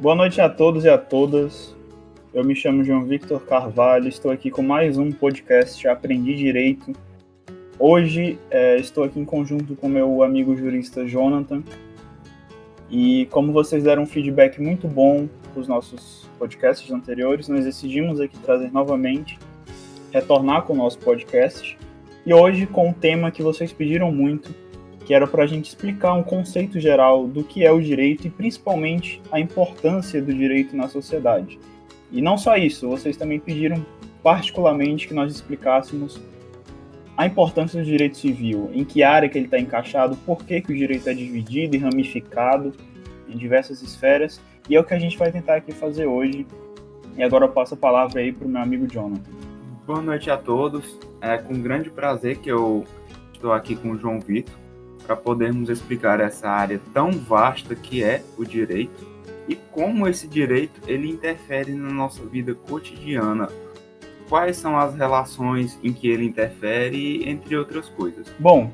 Boa noite a todos e a todas. Eu me chamo João Victor Carvalho, estou aqui com mais um podcast Aprendi Direito. Hoje estou aqui em conjunto com meu amigo jurista Jonathan. E como vocês deram um feedback muito bom para os nossos podcasts anteriores, nós decidimos aqui trazer novamente, retornar com o nosso podcast. E hoje com um tema que vocês pediram muito, que era para a gente explicar um conceito geral do que é o direito e principalmente a importância do direito na sociedade. E não só isso, vocês também pediram particularmente que nós explicássemos a importância do direito civil, em que área que ele está encaixado, por que o direito é dividido e ramificado em diversas esferas, e é o que a gente vai tentar aqui fazer hoje. E agora eu passo a palavra aí para o meu amigo Jonathan. Boa noite a todos, é com grande prazer que eu estou aqui com o João Vitor, para podermos explicar essa área tão vasta que é o direito e como esse direito ele interfere na nossa vida cotidiana. Quais são as relações em que ele interfere, entre outras coisas. Bom,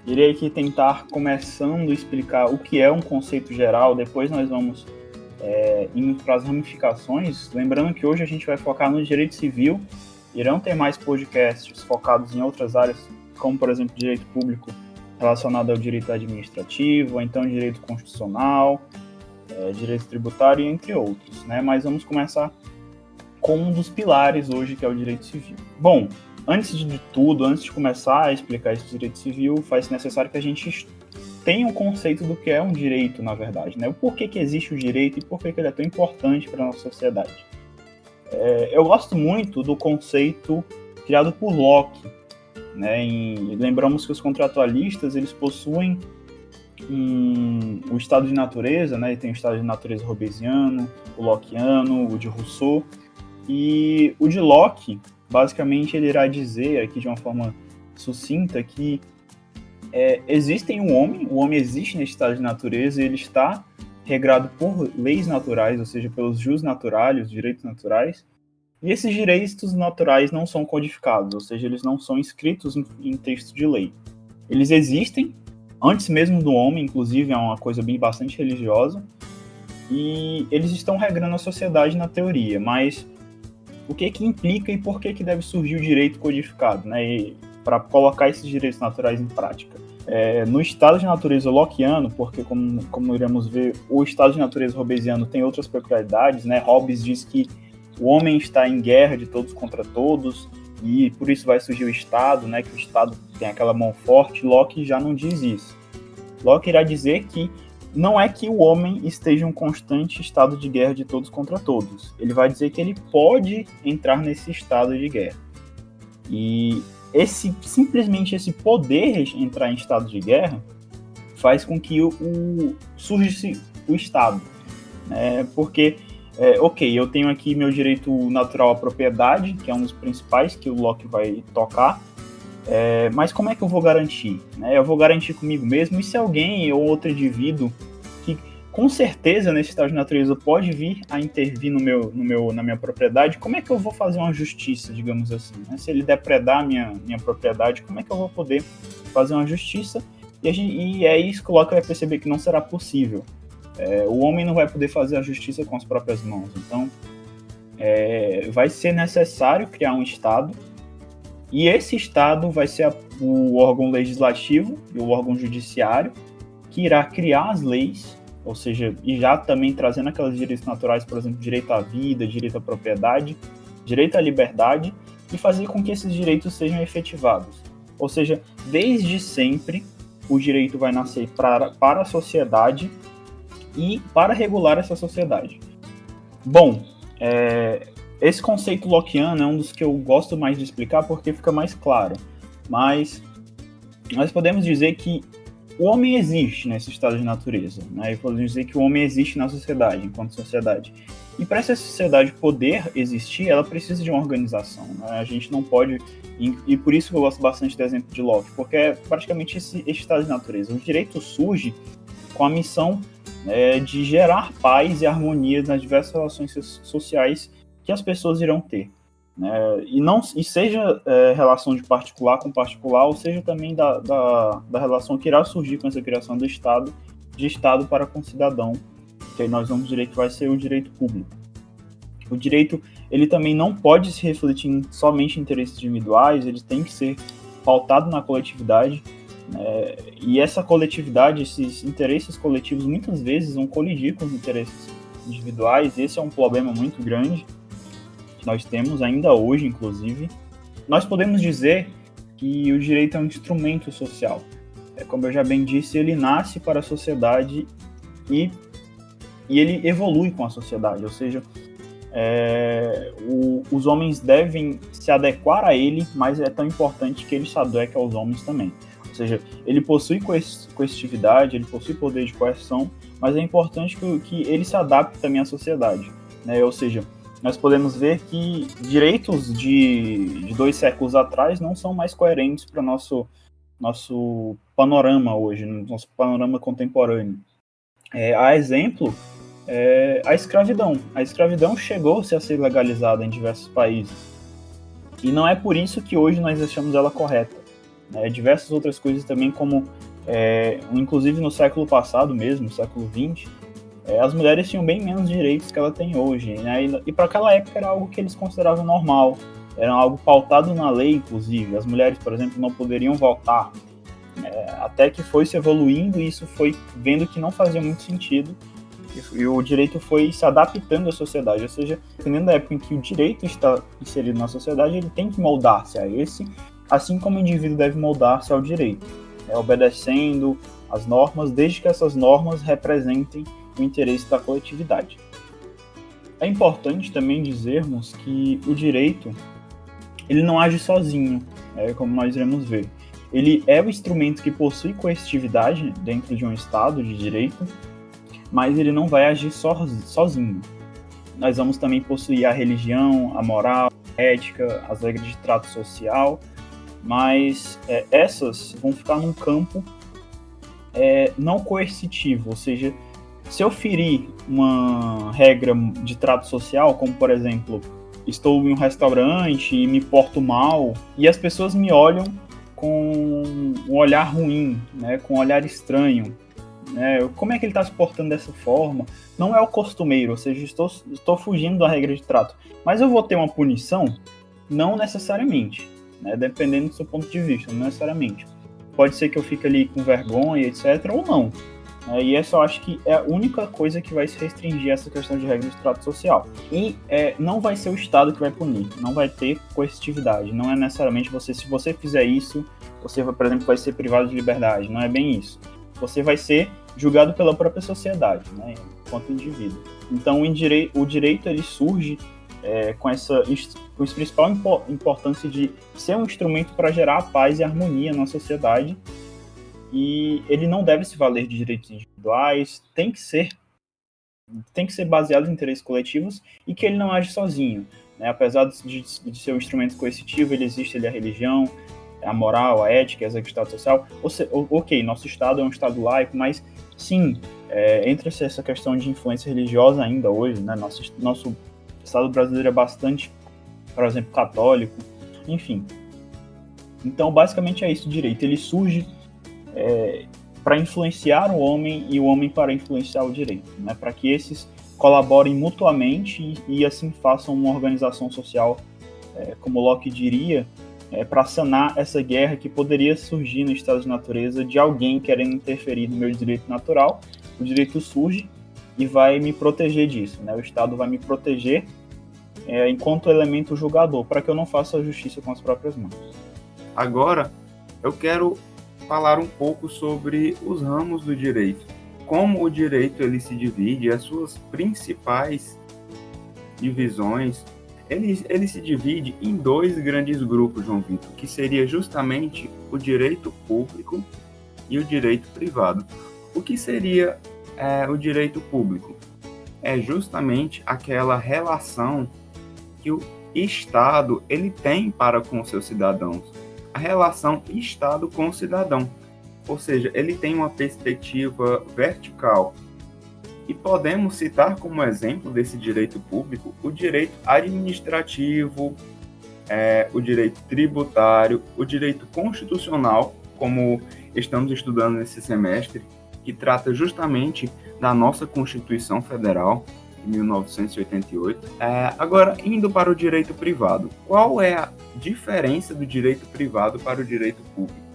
irei aqui tentar começando a explicar o que é um conceito geral, depois nós vamos indo para as ramificações, lembrando que hoje a gente vai focar no direito civil, irão ter mais podcasts focados em outras áreas, como por exemplo direito público, relacionado ao direito administrativo, ou então direito constitucional, direito tributário, entre outros, né? Mas vamos começar com um dos pilares hoje, que é o direito civil. Bom, antes de tudo, antes de começar a explicar esse direito civil, faz necessário que a gente tenha um conceito do que é um direito, na verdade, né? O porquê que existe o direito e por que ele é tão importante para a nossa sociedade. Eu gosto muito do conceito criado por Locke, né, e lembramos que os contratualistas eles possuem o estado de natureza, né, e tem o estado de natureza hobbesiano, o lockeano, o de Rousseau, e o de Locke, basicamente, ele irá dizer aqui de uma forma sucinta que existem o homem existe nesse estado de natureza e ele está regrado por leis naturais, ou seja, pelos jus naturales, os direitos naturais. E esses direitos naturais não são codificados, ou seja, eles não são escritos em texto de lei. Eles existem antes mesmo do homem, inclusive é uma coisa bastante religiosa, e eles estão regrando a sociedade na teoria, mas o que implica e por que deve surgir o direito codificado, né, para colocar esses direitos naturais em prática? No estado de natureza lockeano, porque como iremos ver, o estado de natureza hobbesiano tem outras peculiaridades, né? Hobbes diz que o homem está em guerra de todos contra todos, e por isso vai surgir o Estado, né, que o Estado tem aquela mão forte. Locke já não diz isso. Locke irá dizer que não é que o homem esteja em um constante estado de guerra de todos contra todos. Ele vai dizer que ele pode entrar nesse estado de guerra. E simplesmente esse poder entrar em estado de guerra faz com que surja o Estado. Né, porque eu tenho aqui meu direito natural à propriedade, que é um dos principais que o Locke vai tocar, mas como é que eu vou garantir? Eu vou garantir comigo mesmo, e se alguém ou outro indivíduo que com certeza nesse estado de natureza pode vir a intervir na minha propriedade, como é que eu vou fazer uma justiça, digamos assim? Né? Se ele depredar minha propriedade, como é que eu vou poder fazer uma justiça? E é isso que o Locke vai perceber que não será possível. O homem não vai poder fazer a justiça com as próprias mãos. Então, vai ser necessário criar um Estado, e esse Estado vai ser o órgão legislativo e o órgão judiciário que irá criar as leis, ou seja, e já também trazendo aqueles direitos naturais, por exemplo, direito à vida, direito à propriedade, direito à liberdade, e fazer com que esses direitos sejam efetivados. Ou seja, desde sempre, o direito vai nascer para a sociedade e para regular essa sociedade. Bom, esse conceito lockeano é um dos que eu gosto mais de explicar porque fica mais claro, mas nós podemos dizer que o homem existe nesse estado de natureza, né? E podemos dizer que o homem existe na sociedade, enquanto sociedade. E para essa sociedade poder existir, ela precisa de uma organização, né? A gente não pode... E por isso que eu gosto bastante do exemplo de Locke, porque é praticamente esse estado de natureza. O direito surge com a missão de gerar paz e harmonia nas diversas relações sociais que as pessoas irão ter. Né? E seja relação de particular com particular, ou seja também da relação que irá surgir com essa criação do Estado, de Estado para com cidadão, que aí nós vamos direito vai ser o direito público. O direito, ele também não pode se refletir somente em interesses individuais, ele tem que ser pautado na coletividade, né? E essa coletividade, esses interesses coletivos, muitas vezes vão colidir com os interesses individuais. Esse é um problema muito grande que nós temos ainda hoje, inclusive. Nós podemos dizer que o direito é um instrumento social. Como eu já bem disse, ele nasce para a sociedade e ele evolui com a sociedade, ou seja, os homens devem se adequar a ele, mas é tão importante que ele se adeque aos homens também. Ou seja, ele possui coercitividade, ele possui poder de coerção, mas é importante que ele se adapte também à sociedade, né? Ou seja, nós podemos ver que direitos de 2 séculos atrás não são mais coerentes para nosso panorama hoje, nosso panorama contemporâneo. A exemplo, a escravidão. A escravidão chegou-se a ser legalizada em diversos países. E não é por isso que hoje nós achamos ela correta. Diversas outras coisas também, como inclusive no século passado mesmo, no século XX, as mulheres tinham bem menos direitos que ela tem hoje, né? E para aquela época era algo que eles consideravam normal, era algo pautado na lei, inclusive. As mulheres, por exemplo, não poderiam votar. Até que foi se evoluindo e isso foi vendo que não fazia muito sentido. E o direito foi se adaptando à sociedade, ou seja, dependendo da época em que o direito está inserido na sociedade, ele tem que moldar-se a esse, assim como o indivíduo deve moldar-se ao direito, obedecendo as normas, desde que essas normas representem o interesse da coletividade. É importante também dizermos que o direito, ele não age sozinho, como nós iremos ver. Ele é o instrumento que possui coercitividade dentro de um Estado de direito, mas ele não vai agir sozinho. Nós vamos também possuir a religião, a moral, a ética, as regras de trato social, mas essas vão ficar num campo não coercitivo, ou seja, se eu ferir uma regra de trato social, como por exemplo, estou em um restaurante e me porto mal, e as pessoas me olham com um olhar ruim, né, com um olhar estranho, como é que ele está se portando dessa forma? Não é o costumeiro, ou seja, estou fugindo da regra de trato. Mas eu vou ter uma punição? Não necessariamente, dependendo do seu ponto de vista, não necessariamente. Pode ser que eu fique ali com vergonha, etc., ou não. E essa eu acho que é a única coisa que vai se restringir a essa questão de regra de trato social. E não vai ser o Estado que vai punir, não vai ter coercitividade, não é necessariamente se você fizer isso, você, por exemplo, vai ser privado de liberdade, não é bem isso. Você vai ser julgado pela própria sociedade, enquanto indivíduo. Então, o direito ele surge com essa principal importância de ser um instrumento para gerar a paz e a harmonia na sociedade, e ele não deve se valer de direitos individuais, tem que ser baseado em interesses coletivos e que ele não age sozinho. Apesar de ser um instrumento coercitivo, ele existe a religião, a moral, a ética, as regras de Estado social. Ok, nosso Estado é um Estado laico, mas sim, entra-se essa questão de influência religiosa ainda hoje, nosso Estado brasileiro é bastante, por exemplo, católico, enfim. Então, basicamente é isso, o direito. Ele surge para influenciar o homem e o homem para influenciar o direito, para que esses colaborem mutuamente e assim façam uma organização social, como Locke diria, para sanar essa guerra que poderia surgir no estado de natureza de alguém querendo interferir no meu direito natural. O direito surge e vai me proteger disso, o Estado vai me proteger enquanto elemento julgador, para que eu não faça a justiça com as próprias mãos. Agora, eu quero falar um pouco sobre os ramos do direito. Como o direito ele se divide, as suas principais divisões. Ele se divide em 2 grandes grupos, João Vitor, que seria justamente o direito público e o direito privado. O que seria o direito público? É justamente aquela relação que o Estado ele tem para com os seus cidadãos. A relação Estado com o cidadão. Ou seja, ele tem uma perspectiva vertical. E podemos citar como exemplo desse direito público o direito administrativo, o direito tributário, o direito constitucional, como estamos estudando nesse semestre, que trata justamente da nossa Constituição Federal, de 1988. Agora, indo para o direito privado. Qual é a diferença do direito privado para o direito público?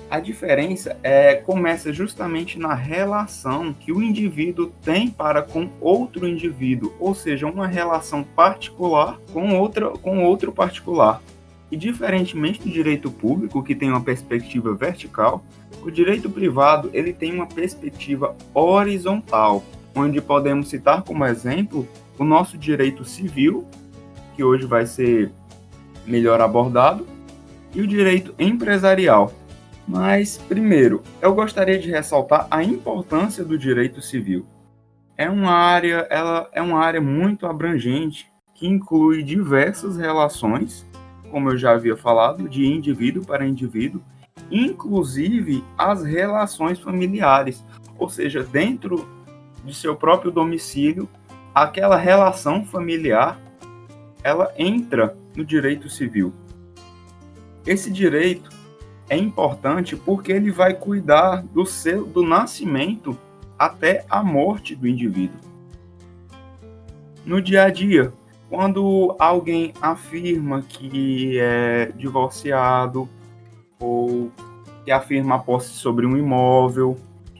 A diferença começa justamente na relação que o indivíduo tem para com outro indivíduo, ou seja, uma relação particular com outro particular. E diferentemente do direito público, que tem uma perspectiva vertical, o direito privado ele tem uma perspectiva horizontal, onde podemos citar como exemplo o nosso direito civil, que hoje vai ser melhor abordado, e o direito empresarial. Mas, primeiro, eu gostaria de ressaltar a importância do direito civil. Ela é uma área muito abrangente, que inclui diversas relações, como eu já havia falado, de indivíduo para indivíduo, inclusive as relações familiares, ou seja, dentro de seu próprio domicílio, aquela relação familiar, ela entra no direito civil. Esse direito é importante porque ele vai cuidar do nascimento até a morte do indivíduo. No dia a dia, quando alguém afirma que é divorciado ou que afirma a posse sobre um imóvel,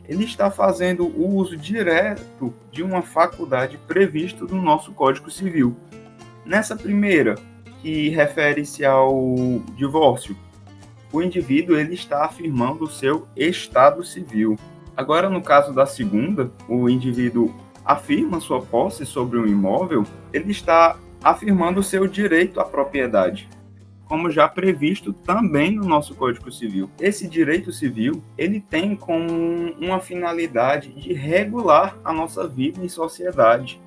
ele está fazendo o uso direto de uma faculdade prevista no nosso Código Civil. Nessa primeira, que refere-se ao divórcio, o indivíduo ele está afirmando o seu estado civil. Agora, no caso da segunda, o indivíduo afirma sua posse sobre um imóvel, ele está afirmando o seu direito à propriedade, como já previsto também no nosso Código Civil. Esse direito civil, ele tem como uma finalidade de regular a nossa vida em sociedade,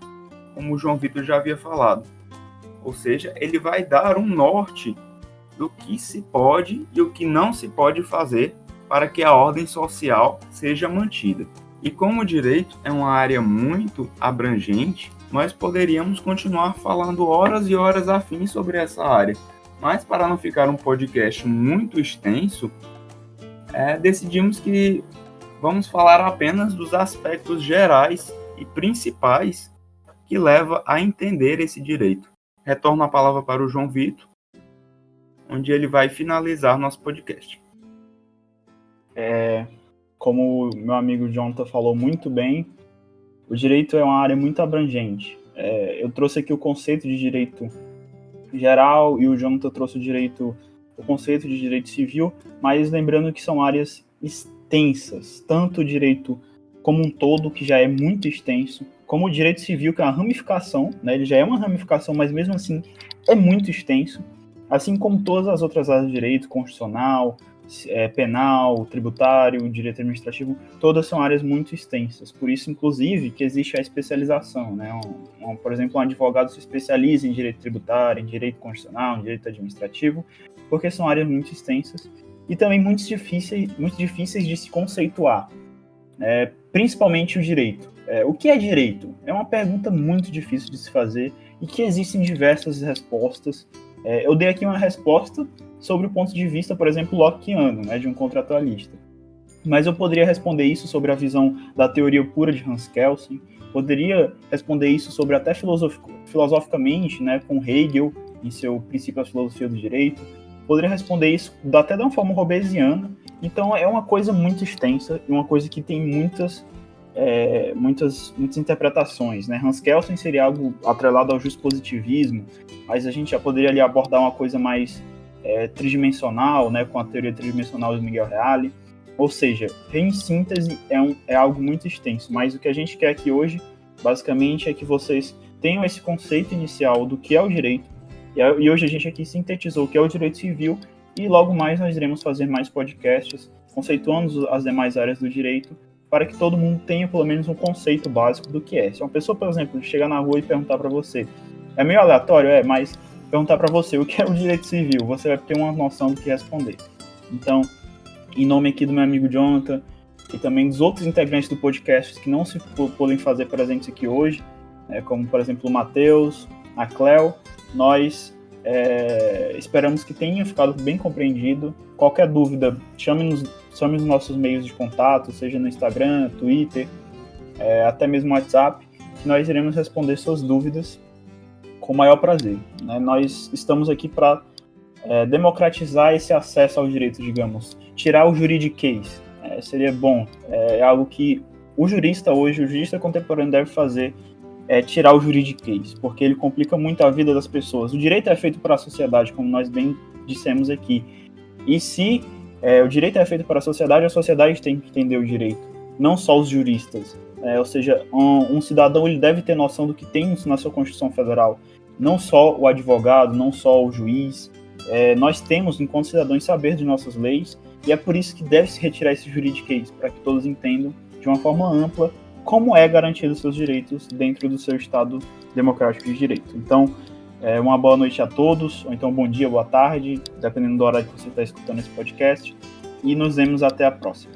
como o João Vitor já havia falado. Ou seja, ele vai dar um norte do que se pode e o que não se pode fazer para que a ordem social seja mantida. E como o direito é uma área muito abrangente, nós poderíamos continuar falando horas e horas a fim sobre essa área. Mas para não ficar um podcast muito extenso, decidimos que vamos falar apenas dos aspectos gerais e principais que levam a entender esse direito. Retorno a palavra para o João Vitor, onde ele vai finalizar nosso podcast. Como meu amigo Jonathan falou muito bem, o direito é uma área muito abrangente. Eu trouxe aqui o conceito de direito geral e o Jonathan trouxe o conceito de direito civil, mas lembrando que são áreas extensas, tanto o direito como um todo, que já é muito extenso, como o direito civil, que é uma ramificação, né? Ele já é uma ramificação, mas mesmo assim é muito extenso, assim como todas as outras áreas de direito, constitucional, penal, tributário, direito administrativo, todas são áreas muito extensas. Por isso, inclusive, que existe a especialização, né? Por exemplo, um advogado se especializa em direito tributário, em direito constitucional, em direito administrativo, porque são áreas muito extensas e também muito difíceis de se conceituar, principalmente o direito. O que é direito? É uma pergunta muito difícil de se fazer e que existem diversas respostas. Eu dei aqui uma resposta sobre o ponto de vista, por exemplo, lockeano, né, de um contratualista. Mas eu poderia responder isso sobre a visão da teoria pura de Hans Kelsen, poderia responder isso sobre até filosoficamente, né, com Hegel, em seu Princípio da Filosofia do Direito, poderia responder isso até de uma forma hobbesiana. Então é uma coisa muito extensa e uma coisa que tem muitas interpretações, né? Hans Kelsen seria algo atrelado ao juspositivismo, mas a gente já poderia ali abordar uma coisa mais tridimensional, né, com a teoria tridimensional de Miguel Reale. Ou seja, em síntese, é algo muito extenso, mas o que a gente quer aqui hoje, basicamente, é que vocês tenham esse conceito inicial do que é o direito, e hoje a gente aqui sintetizou o que é o direito civil, e logo mais nós iremos fazer mais podcasts conceituando as demais áreas do direito, para que todo mundo tenha pelo menos um conceito básico do que é. Se uma pessoa, por exemplo, chegar na rua e perguntar para você, é meio aleatório, mas perguntar para você o que é o direito civil, você vai ter uma noção do que responder. Então, em nome aqui do meu amigo Jonathan e também dos outros integrantes do podcast que não se podem fazer presentes aqui hoje, como, por exemplo, o Matheus, a Cleo, nós Esperamos que tenha ficado bem compreendido. Qualquer dúvida, chame nos nossos meios de contato, seja no Instagram, Twitter, até mesmo WhatsApp, que nós iremos responder suas dúvidas com o maior prazer, né? Nós estamos aqui para democratizar esse acesso ao direito, digamos, tirar o juridiquês. Seria bom, algo que o jurista contemporâneo deve fazer, tirar o juridiquês, porque ele complica muito a vida das pessoas. O direito é feito para a sociedade, como nós bem dissemos aqui, e se o direito é feito para a sociedade tem que entender o direito, não só os juristas. Ou seja, um cidadão ele deve ter noção do que tem na sua Constituição Federal, não só o advogado, não só o juiz. Nós temos, enquanto cidadãos, saber de nossas leis, e é por isso que deve se retirar esse juridiquês, para que todos entendam de uma forma ampla como é garantido seus direitos dentro do seu Estado democrático de direito. Então, uma boa noite a todos, ou então bom dia, boa tarde, dependendo do horário que você está escutando esse podcast, e nos vemos até a próxima.